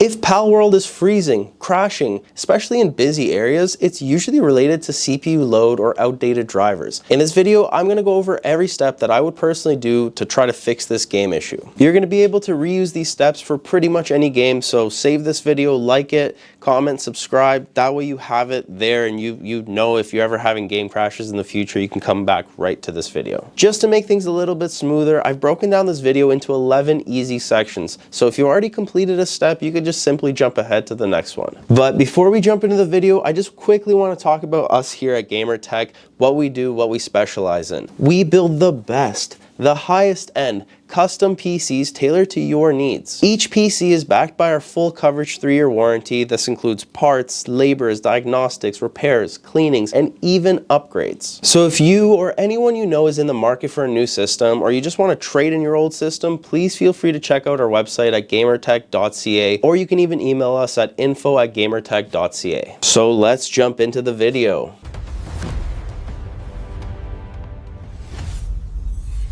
If Palworld is freezing, crashing, especially in busy areas, it's usually related to CPU load or outdated drivers. In this video, I'm going to go over every step that I would personally do to try to fix this game issue. You're going to be able to reuse these steps for pretty much any game, so save this video, like it, comment, subscribe. That way you have it there and you know if you're ever having game crashes in the future, you can come back right to this video. Just to make things a little bit smoother, I've broken down this video into 11 easy sections. So if you already completed a step, you could just simply jump ahead to the next one. But before we jump into the video, I just quickly want to talk about us here at GamerTech, what we do, what we specialize in. We build the best, the highest end, custom PCs tailored to your needs. Each PC is backed by our full coverage 3-year warranty. This includes parts, labors, diagnostics, repairs, cleanings, and even upgrades. So if you or anyone you know is in the market for a new system, or you just want to trade in your old system, please feel free to check out our website at gamertech.ca, or you can even email us at info@gamertech.ca. So let's jump into the video.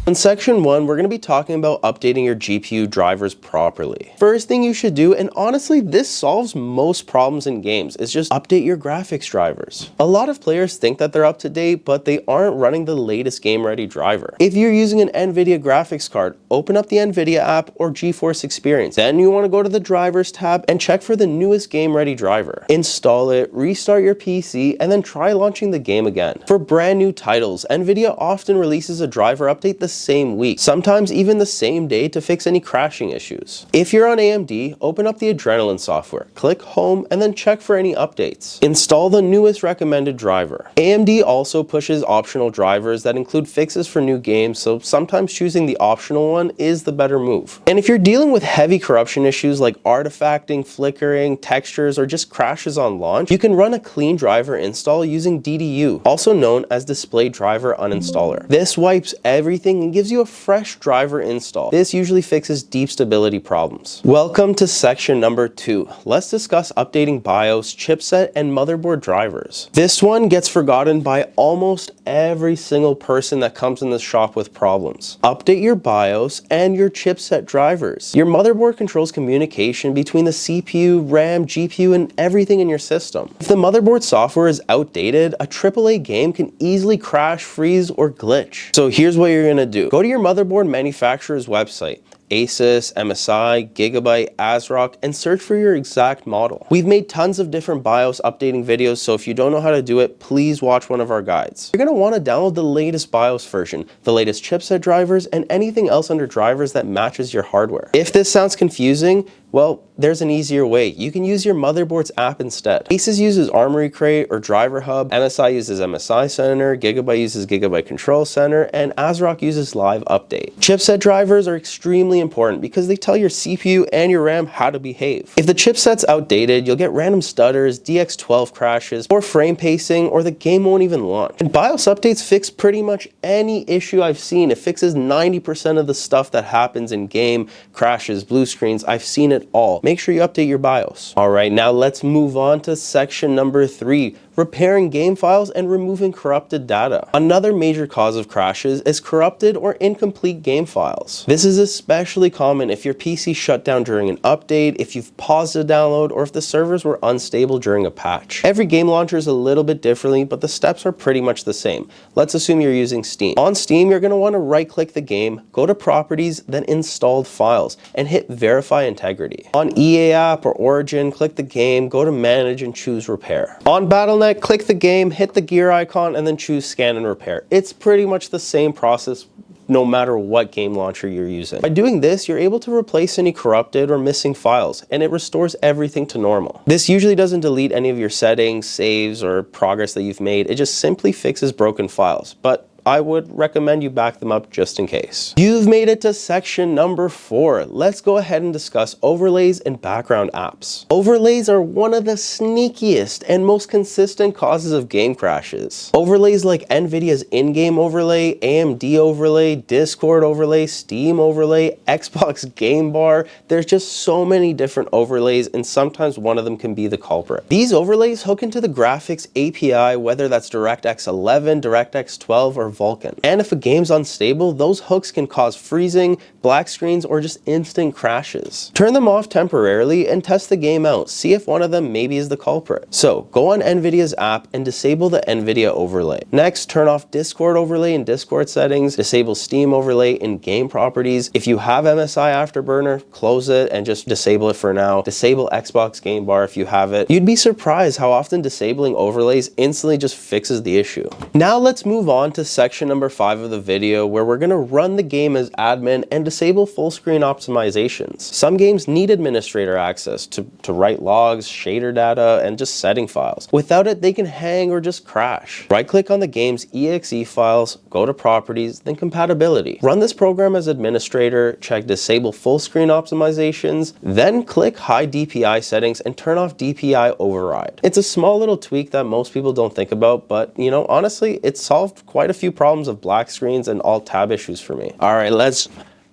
In section 1, we're going to be talking about updating your GPU drivers properly. First thing you should do, and honestly this solves most problems in games, is just update your graphics drivers. A lot of players think that they're up to date, but they aren't running the latest game ready driver. If you're using an NVIDIA graphics card, open up the NVIDIA app or GeForce Experience. Then you want to go to the drivers tab and check for the newest game ready driver. Install it, restart your PC, and then try launching the game again. For brand new titles, NVIDIA often releases a driver update the same week, sometimes even the same day, to fix any crashing issues. If you're on AMD, open up the Adrenaline software, click Home, and then check for any updates. Install the newest recommended driver. AMD also pushes optional drivers that include fixes for new games, so sometimes choosing the optional one is the better move. And if you're dealing with heavy corruption issues like artifacting, flickering, textures, or just crashes on launch, you can run a clean driver install using DDU, also known as Display Driver Uninstaller. This wipes everything and gives you a fresh driver install. This usually fixes deep stability problems. Welcome to section number 2. Let's discuss updating BIOS, chipset, and motherboard drivers. This one gets forgotten by almost every single person that comes in this shop with problems. Update your BIOS and your chipset drivers. Your motherboard controls communication between the CPU, RAM, GPU, and everything in your system. If the motherboard software is outdated, a AAA game can easily crash, freeze, or glitch. So here's what you're going to do. Go to your motherboard manufacturer's website, Asus, MSI, Gigabyte, ASRock, and search for your exact model. We've made tons of different BIOS updating videos, so if you don't know how to do it, please watch one of our guides. You're going to want to download the latest BIOS version, the latest chipset drivers, and anything else under drivers that matches your hardware. If this sounds confusing, well, there's an easier way. You can use your motherboard's app instead. Asus uses Armory Crate or Driver Hub, MSI uses MSI Center, Gigabyte uses Gigabyte Control Center, and ASRock uses Live Update. Chipset drivers are extremely important because they tell your CPU and your RAM how to behave. If the chipset's outdated, you'll get random stutters, DX12 crashes, or frame pacing, or the game won't even launch. And BIOS updates fix pretty much any issue I've seen. It fixes 90% of the stuff that happens in game, crashes, blue screens. I've seen it all. Make sure you update your BIOS. Alright, now let's move on to section number 3. Repairing game files and removing corrupted data. Another major cause of crashes is corrupted or incomplete game files. This is especially common if your PC shut down during an update, if you've paused a download, or if the servers were unstable during a patch. Every game launcher is a little bit differently, but the steps are pretty much the same. Let's assume you're using Steam. On Steam, you're going to want to right-click the game, go to Properties, then Installed Files, and hit Verify Integrity. On EA App or Origin, click the game, go to Manage, and choose Repair. On Battle.net, click the game, hit the gear icon, and then choose Scan and Repair. It's pretty much the same process no matter what game launcher you're using. By doing this, you're able to replace any corrupted or missing files, and it restores everything to normal. This usually doesn't delete any of your settings, saves, or progress that you've made. It just simply fixes broken files, but I would recommend you back them up just in case. You've made it to section number 4. Let's go ahead and discuss overlays and background apps. Overlays are one of the sneakiest and most consistent causes of game crashes. Overlays like NVIDIA's in-game overlay, AMD overlay, Discord overlay, Steam overlay, Xbox Game Bar. There's just so many different overlays, and sometimes one of them can be the culprit. These overlays hook into the graphics API, whether that's DirectX 11, DirectX 12, or Vulkan. And if a game's unstable, those hooks can cause freezing, black screens, or just instant crashes. Turn them off temporarily and test the game out. See if one of them maybe is the culprit. So go on NVIDIA's app and disable the NVIDIA overlay. Next, turn off Discord overlay in Discord settings, disable Steam overlay in game properties. If you have MSI Afterburner, close it and just disable it for now. Disable Xbox Game Bar if you have it. You'd be surprised how often disabling overlays instantly just fixes the issue. Now let's move on to section number 5 of the video, where we're gonna run the game as admin and disable full screen optimizations. Some games need administrator access to write logs, shader data, and just setting files. Without it, they can hang or just crash. Right click on the game's exe files, go to properties, then compatibility. Run this program as administrator, check disable full screen optimizations, then click high DPI settings and turn off DPI override. It's a small little tweak that most people don't think about, but you know, honestly, it solved quite a few problems of black screens and alt tab issues for me. All right, let's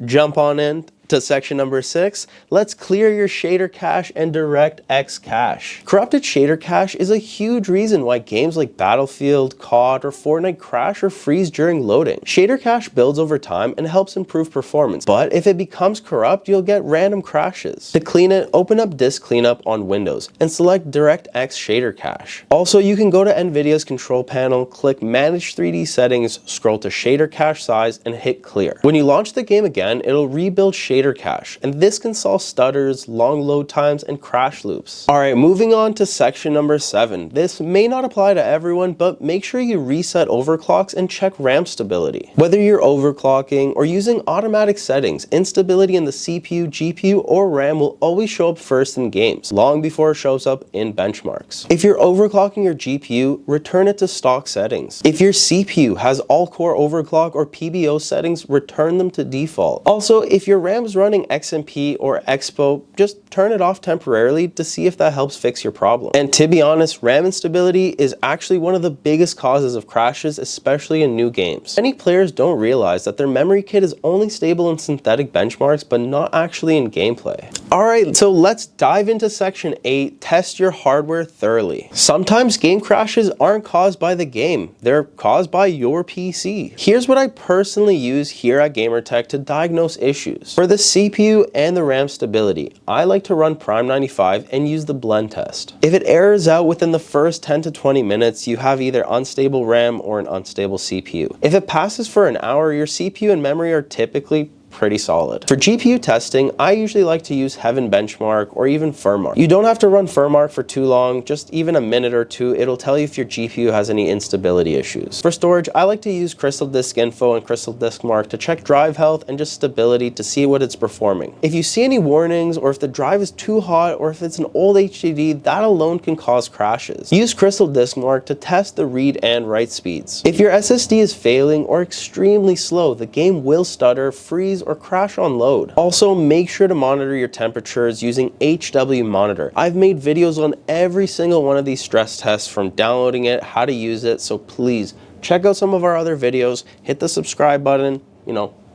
jump on in to section number 6. Let's clear your shader cache and DirectX cache. Corrupted shader cache is a huge reason why games like Battlefield, COD, or Fortnite crash or freeze during loading. Shader cache builds over time and helps improve performance, but if it becomes corrupt, you'll get random crashes. To clean it, open up Disk Cleanup on Windows and select DirectX shader cache. Also, you can go to NVIDIA's control panel, click Manage 3D Settings, scroll to shader cache size, and hit clear. When you launch the game again, it'll rebuild shader cache, and this can solve stutters, long load times, and crash loops. Alright, moving on to section number 7. This may not apply to everyone, but make sure you reset overclocks and check RAM stability. Whether you're overclocking or using automatic settings, instability in the CPU, GPU, or RAM will always show up first in games, long before it shows up in benchmarks. If you're overclocking your GPU, return it to stock settings. If your CPU has all-core overclock or PBO settings, return them to default. Also, if your RAM is running XMP or Expo, just turn it off temporarily to see if that helps fix your problem. And to be honest, RAM instability is actually one of the biggest causes of crashes, especially in new games. Many players don't realize that their memory kit is only stable in synthetic benchmarks, but not actually in gameplay. Alright, so let's dive into section 8, test your hardware thoroughly. Sometimes game crashes aren't caused by the game, they're caused by your PC. Here's what I personally use here at GamerTech to diagnose issues. For the CPU and the RAM stability, I like to run Prime 95 and use the blend test. If it errors out within the first 10 to 20 minutes, you have either unstable RAM or an unstable CPU. If it passes for an hour, your CPU and memory are typically pretty solid. For GPU testing, I usually like to use Heaven Benchmark or even Firmark. You don't have to run Firmark for too long, just even a minute or two. It'll tell you if your GPU has any instability issues. For storage, I like to use Crystal Disk Info and Crystal Disk Mark to check drive health and just stability to see what it's performing. If you see any warnings, or if the drive is too hot, or if it's an old HDD, that alone can cause crashes. Use Crystal Disk Mark to test the read and write speeds. If your SSD is failing or extremely slow, the game will stutter, freeze, or crash on load. Also, make sure to monitor your temperatures using HW Monitor. I've made videos on every single one of these stress tests, from downloading it, how to use it, so please check out some of our other videos, hit the subscribe button,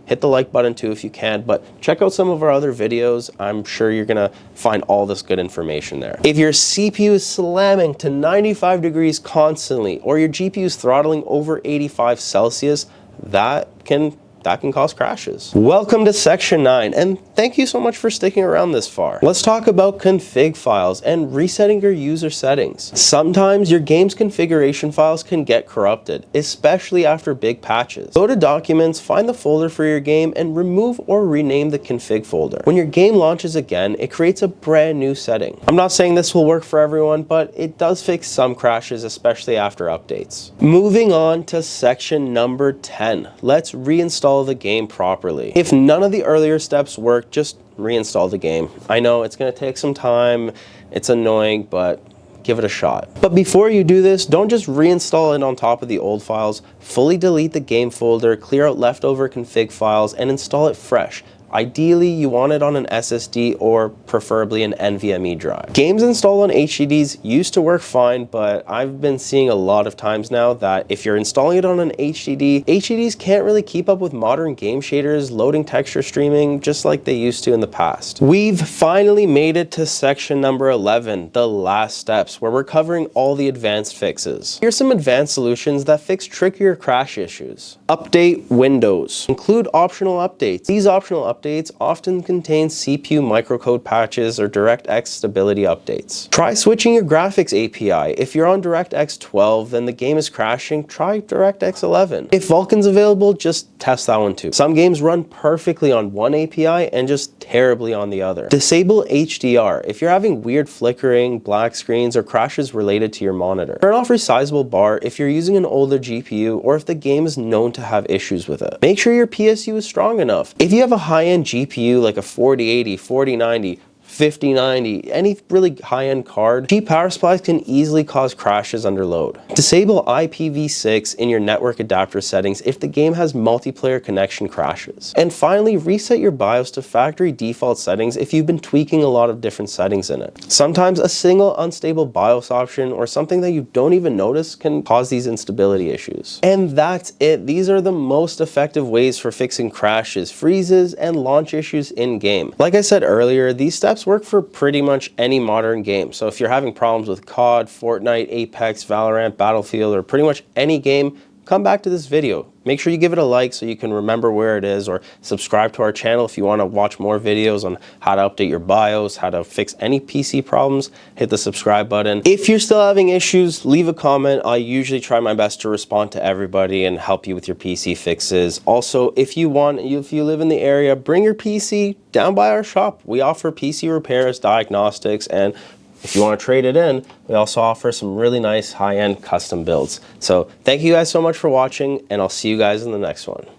hit the like button too if you can, but check out some of our other videos. I'm sure you're gonna find all this good information there. If your CPU is slamming to 95 degrees constantly, or your GPU is throttling over 85 Celsius, that can cause crashes. Welcome to section 9, and thank you so much for sticking around this far. Let's talk about config files and resetting your user settings. Sometimes your game's configuration files can get corrupted, especially after big patches. Go to Documents, find the folder for your game, and remove or rename the config folder. When your game launches again, it creates a brand new setting. I'm not saying this will work for everyone, but it does fix some crashes, especially after updates. Moving on to section number 10. Let's reinstall the game properly. If none of the earlier steps work, just reinstall the game. I know it's going to take some time, it's annoying, but give it a shot. But before you do this, don't just reinstall it on top of the old files. Fully delete the game folder, clear out leftover config files, and install it fresh. Ideally, you want it on an SSD or preferably an NVMe drive. Games installed on HDDs used to work fine, but I've been seeing a lot of times now that if you're installing it on an HDD, HDDs can't really keep up with modern game shaders, loading texture streaming, just like they used to in the past. We've finally made it to section number 11, the last steps, where we're covering all the advanced fixes. Here's some advanced solutions that fix trickier crash issues. Update Windows. Include optional updates. These optional updates often contain CPU microcode patches or DirectX stability updates. Try switching your graphics API. If you're on DirectX 12, then the game is crashing, try DirectX 11. If Vulkan's available, just test that one too. Some games run perfectly on one API and just terribly on the other. Disable HDR. If you're having weird flickering, black screens, or crashes related to your monitor. Turn off resizable bar if you're using an older GPU or if the game is known to have issues with it. Make sure your PSU is strong enough. If you have a high-end GPU like a 4080, 4090, 5090, any really high-end card, cheap power supplies can easily cause crashes under load. Disable IPv6 in your network adapter settings if the game has multiplayer connection crashes. And finally, reset your BIOS to factory default settings if you've been tweaking a lot of different settings in it. Sometimes a single unstable BIOS option or something that you don't even notice can cause these instability issues. And that's it. These are the most effective ways for fixing crashes, freezes, and launch issues in-game. Like I said earlier, these steps work for pretty much any modern game. So if you're having problems with COD, Fortnite, Apex, Valorant, Battlefield, or pretty much any game, come back to this video. Make sure you give it a like so you can remember where it is, or subscribe to our channel if you want to watch more videos on how to update your BIOS, how to fix any PC problems. Hit the subscribe button. If you're still having issues, leave a comment. I usually try my best to respond to everybody and help you with your PC fixes. Also, if you live in the area, bring your PC down by our shop. We offer PC repairs, diagnostics, and if you want to trade it in, we also offer some really nice high-end custom builds. So thank you guys so much for watching, and I'll see you guys in the next one.